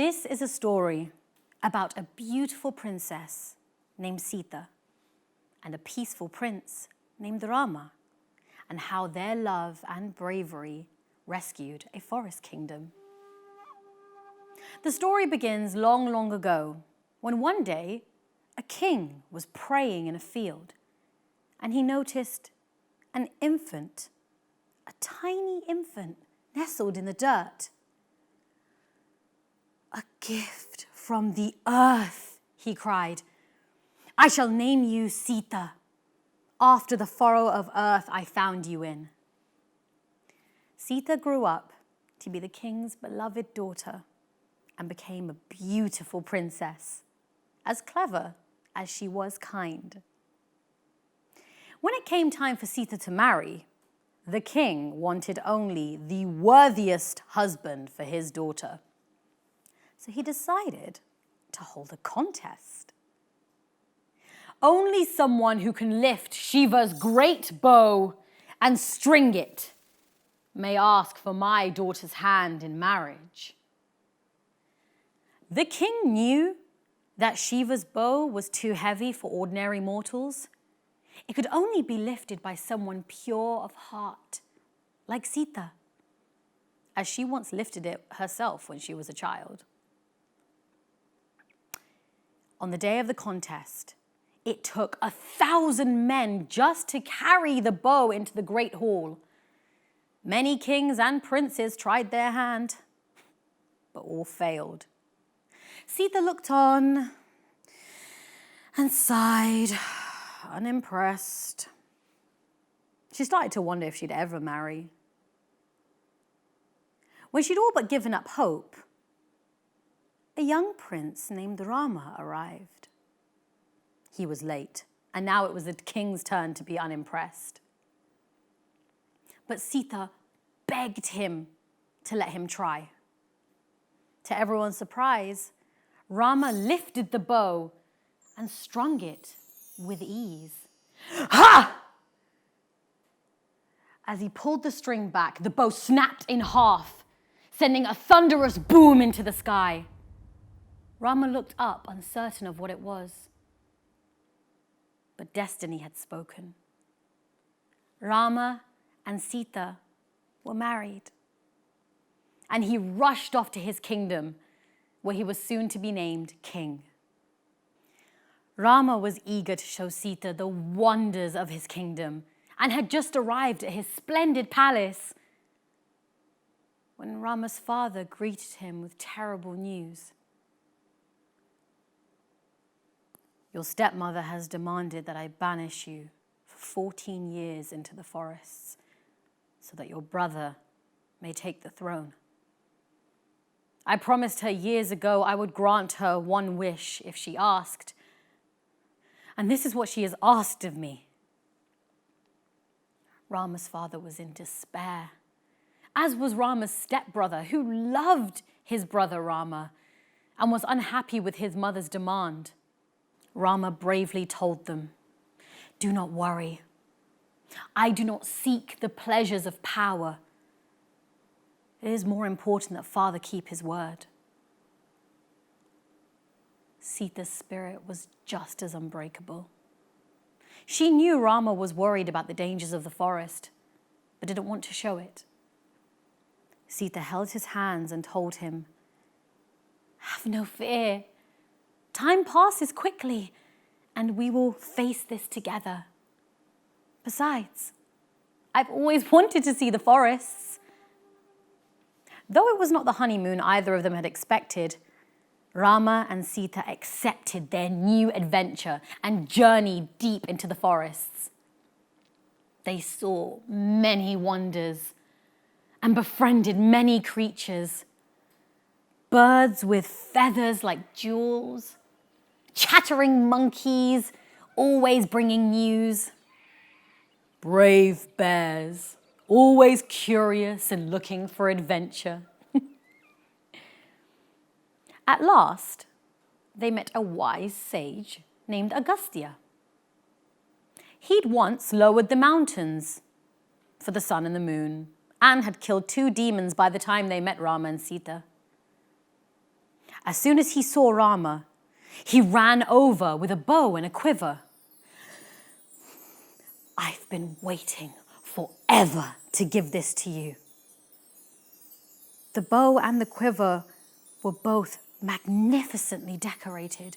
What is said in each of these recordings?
This is a story about a beautiful princess named Sita and a peaceful prince named Rama, and how their love and bravery rescued a forest kingdom. The story begins long, long ago, when one day a king was praying in a field, and he noticed an infant, a tiny infant, nestled in the dirt. "A gift from the earth," he cried. "I shall name you Sita, after the furrow of earth I found you in." Sita grew up to be the king's beloved daughter and became a beautiful princess, as clever as she was kind. When it came time for Sita to marry, the king wanted only the worthiest husband for his daughter. So he decided to hold a contest. Only someone who can lift Shiva's great bow and string it may ask for my daughter's hand in marriage. The king knew that Shiva's bow was too heavy for ordinary mortals. It could only be lifted by someone pure of heart, like Sita, as she once lifted it herself when she was a child. On the day of the contest, it took 1,000 men just to carry the bow into the great hall. Many kings and princes tried their hand, but all failed. Sita looked on and sighed, unimpressed. She started to wonder if she'd ever marry. When she'd all but given up hope, a young prince named Rama arrived. He was late, and now it was the king's turn to be unimpressed. But Sita begged him to let him try. To everyone's surprise, Rama lifted the bow and strung it with ease. Ha! As he pulled the string back, the bow snapped in half, sending a thunderous boom into the sky. Rama looked up, uncertain of what it was. But destiny had spoken. Rama and Sita were married. And he rushed off to his kingdom, where he was soon to be named king. Rama was eager to show Sita the wonders of his kingdom and had just arrived at his splendid palace when Rama's father greeted him with terrible news. "Your stepmother has demanded that I banish you for 14 years into the forests so that your brother may take the throne. I promised her years ago I would grant her one wish if she asked, and this is what she has asked of me." Rama's father was in despair, as was Rama's stepbrother, who loved his brother Rama and was unhappy with his mother's demand. Rama bravely told them, "Do not worry. I do not seek the pleasures of power. It is more important that father keep his word." Sita's spirit was just as unbreakable. She knew Rama was worried about the dangers of the forest, but didn't want to show it. Sita held his hands and told him, "Have no fear. Time passes quickly, and we will face this together. Besides, I've always wanted to see the forests." Though it was not the honeymoon either of them had expected, Rama and Sita accepted their new adventure and journeyed deep into the forests. They saw many wonders and befriended many creatures. Birds with feathers like jewels, chattering monkeys, always bringing news. Brave bears, always curious and looking for adventure. At last, they met a wise sage named Agastya. He'd once lowered the mountains for the sun and the moon and had killed 2 demons by the time they met Rama and Sita. As soon as he saw Rama, he ran over with a bow and a quiver. "I've been waiting forever to give this to you." The bow and the quiver were both magnificently decorated,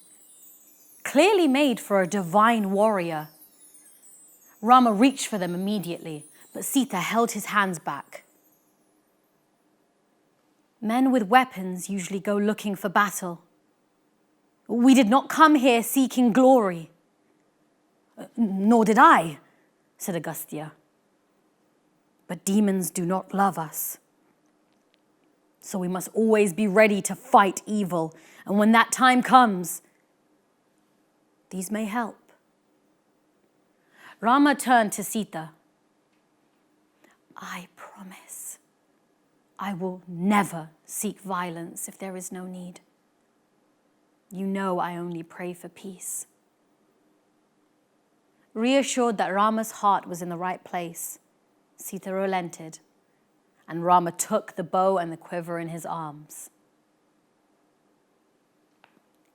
clearly made for a divine warrior. Rama reached for them immediately, but Sita held his hands back. Men with weapons usually go looking for battle. "We did not come here seeking glory." "Nor did I," said Agastya. "But demons do not love us. So we must always be ready to fight evil. And when that time comes, these may help." Rama turned to Sita. "I promise I will never seek violence if there is no need. You know I only pray for peace." Reassured that Rama's heart was in the right place, Sita relented, and Rama took the bow and the quiver in his arms.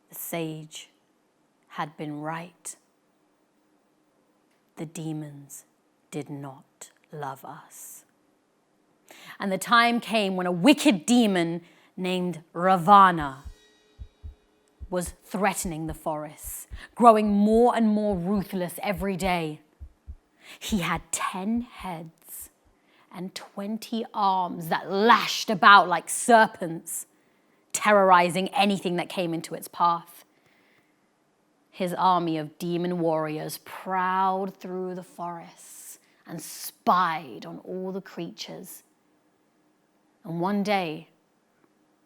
The sage had been right. The demons did not love us. And the time came when a wicked demon named Ravana was threatening the forests, growing more and more ruthless every day. He had 10 heads and 20 arms that lashed about like serpents, terrorizing anything that came into its path. His army of demon warriors prowled through the forests and spied on all the creatures. And one day,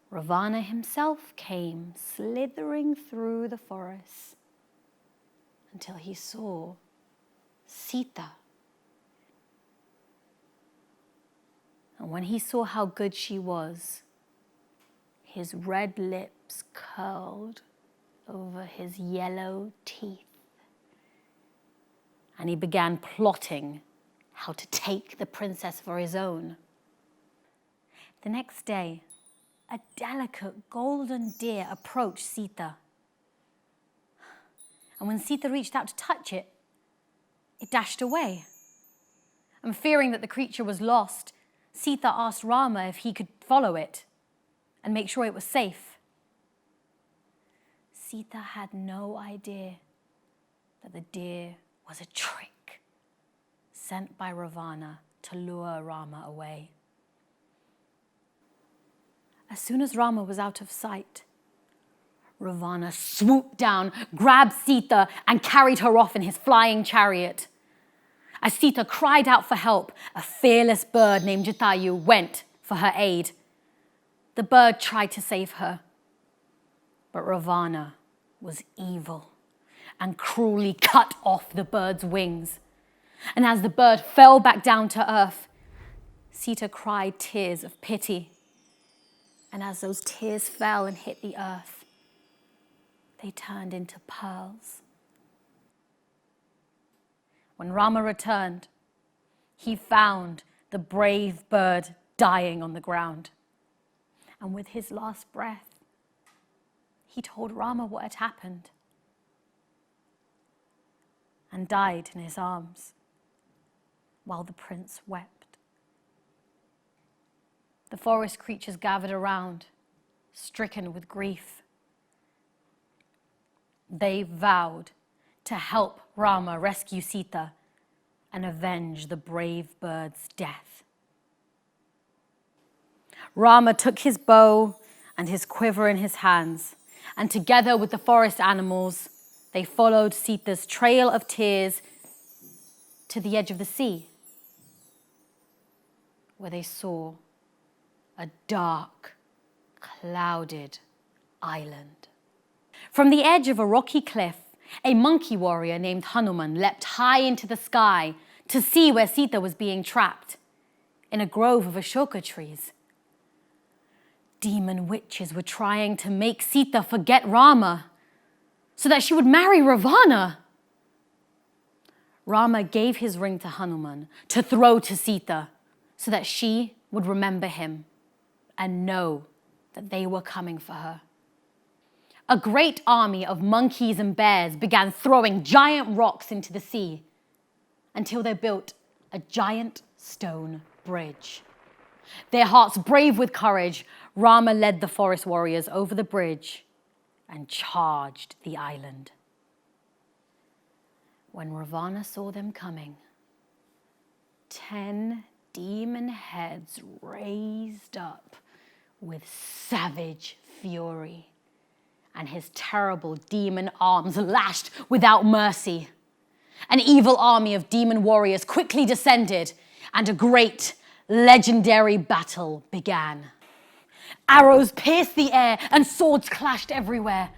Ravana himself came slithering through the forest until he saw Sita. And when he saw how good she was, his red lips curled over his yellow teeth, and he began plotting how to take the princess for his own. The next day, a delicate golden deer approached Sita. And when Sita reached out to touch it, it dashed away. And fearing that the creature was lost, Sita asked Rama if he could follow it and make sure it was safe. Sita had no idea that the deer was a trick sent by Ravana to lure Rama away. As soon as Rama was out of sight, Ravana swooped down, grabbed Sita, and carried her off in his flying chariot. As Sita cried out for help, a fearless bird named Jatayu went for her aid. The bird tried to save her, but Ravana was evil and cruelly cut off the bird's wings. And as the bird fell back down to earth, Sita cried tears of pity. And as those tears fell and hit the earth, they turned into pearls. When Rama returned, he found the brave bird dying on the ground. And with his last breath, he told Rama what had happened and died in his arms while the prince wept. The forest creatures gathered around, stricken with grief. They vowed to help Rama rescue Sita and avenge the brave bird's death. Rama took his bow and his quiver in his hands, and together with the forest animals, they followed Sita's trail of tears to the edge of the sea, where they saw a dark, clouded island. From the edge of a rocky cliff, a monkey warrior named Hanuman leapt high into the sky to see where Sita was being trapped in a grove of Ashoka trees. Demon witches were trying to make Sita forget Rama so that she would marry Ravana. Rama gave his ring to Hanuman to throw to Sita so that she would remember him and know that they were coming for her. A great army of monkeys and bears began throwing giant rocks into the sea until they built a giant stone bridge. Their hearts brave with courage, Rama led the forest warriors over the bridge and charged the island. When Ravana saw them coming, 10 demon heads raised up with savage fury, and his terrible demon arms lashed without mercy. An evil army of demon warriors quickly descended, and a great, legendary battle began. Arrows pierced the air and swords clashed everywhere.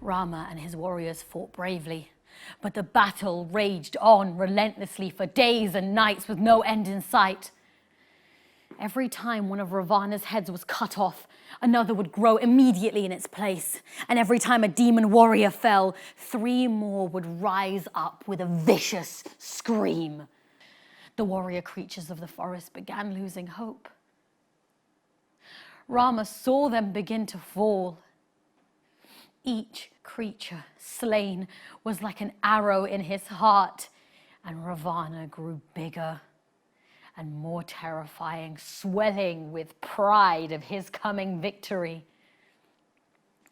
Rama and his warriors fought bravely, but the battle raged on relentlessly for days and nights with no end in sight. Every time one of Ravana's heads was cut off, another would grow immediately in its place. And every time a demon warrior fell, 3 more would rise up with a vicious scream. The warrior creatures of the forest began losing hope. Rama saw them begin to fall. Each creature slain was like an arrow in his heart, and Ravana grew bigger and more terrifying, swelling with pride of his coming victory.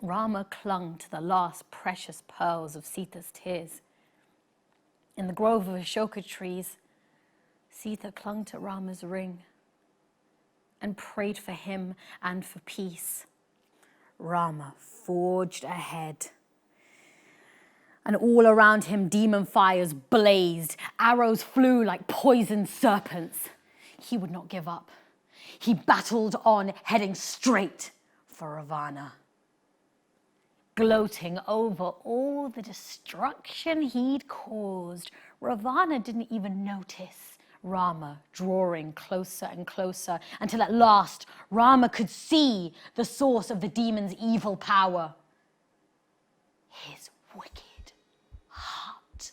Rama clung to the last precious pearls of Sita's tears. In the grove of Ashoka trees, Sita clung to Rama's ring and prayed for him and for peace. Rama forged ahead, and all around him demon fires blazed. Arrows flew like poisoned serpents. He would not give up. He battled on, heading straight for Ravana. Gloating over all the destruction he'd caused, Ravana didn't even notice Rama drawing closer and closer, until at last Rama could see the source of the demon's evil power. His wicked heart.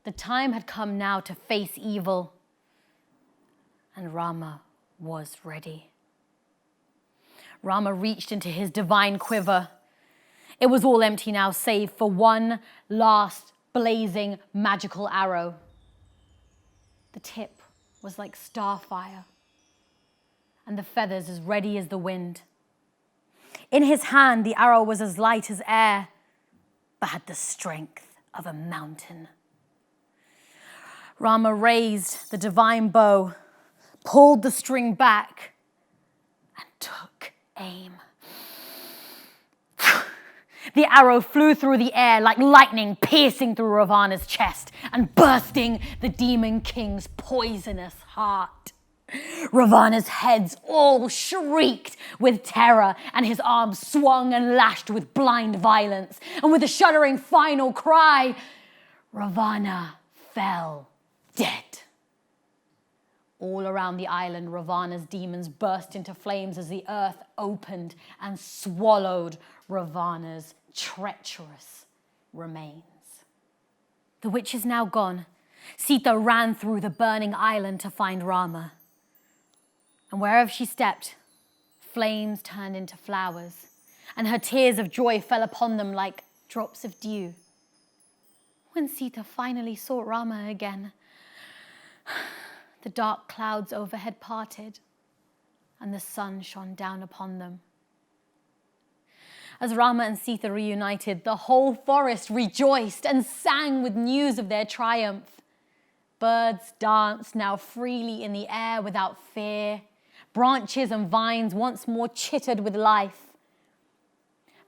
The time had come now to face evil, and Rama was ready. Rama reached into his divine quiver. It was all empty now, save for one last blazing magical arrow. The tip was like starfire, and the feathers as ready as the wind. In his hand, the arrow was as light as air, but had the strength of a mountain. Rama raised the divine bow, pulled the string back, and took aim. The arrow flew through the air like lightning, piercing through Ravana's chest and bursting the demon king's poisonous heart. Ravana's heads all shrieked with terror, and his arms swung and lashed with blind violence. And with a shuddering final cry, Ravana fell dead. All around the island, Ravana's demons burst into flames as the earth opened and swallowed Ravana's treacherous remains. The witch is now gone. Sita ran through the burning island to find Rama. And wherever she stepped, flames turned into flowers, and her tears of joy fell upon them like drops of dew. When Sita finally saw Rama again, the dark clouds overhead parted, and the sun shone down upon them. As Rama and Sita reunited, the whole forest rejoiced and sang with news of their triumph. Birds danced now freely in the air without fear. Branches and vines once more chittered with life.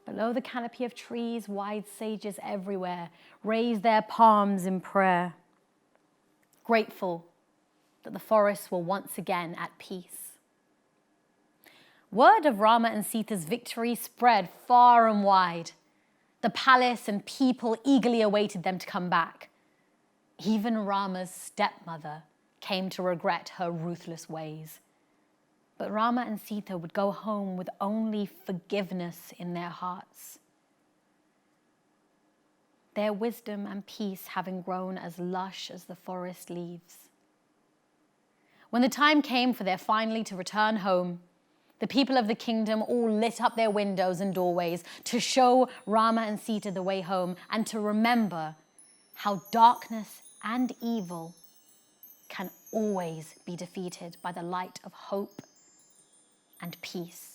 Below the canopy of trees, wide sages everywhere raised their palms in prayer, grateful that the forests were once again at peace. Word of Rama and Sita's victory spread far and wide. The palace and people eagerly awaited them to come back. Even Rama's stepmother came to regret her ruthless ways. But Rama and Sita would go home with only forgiveness in their hearts. Their wisdom and peace having grown as lush as the forest leaves. When the time came for their finally to return home, The people of the kingdom all lit up their windows and doorways to show Rama and Sita the way home and to remember how darkness and evil can always be defeated by the light of hope and peace.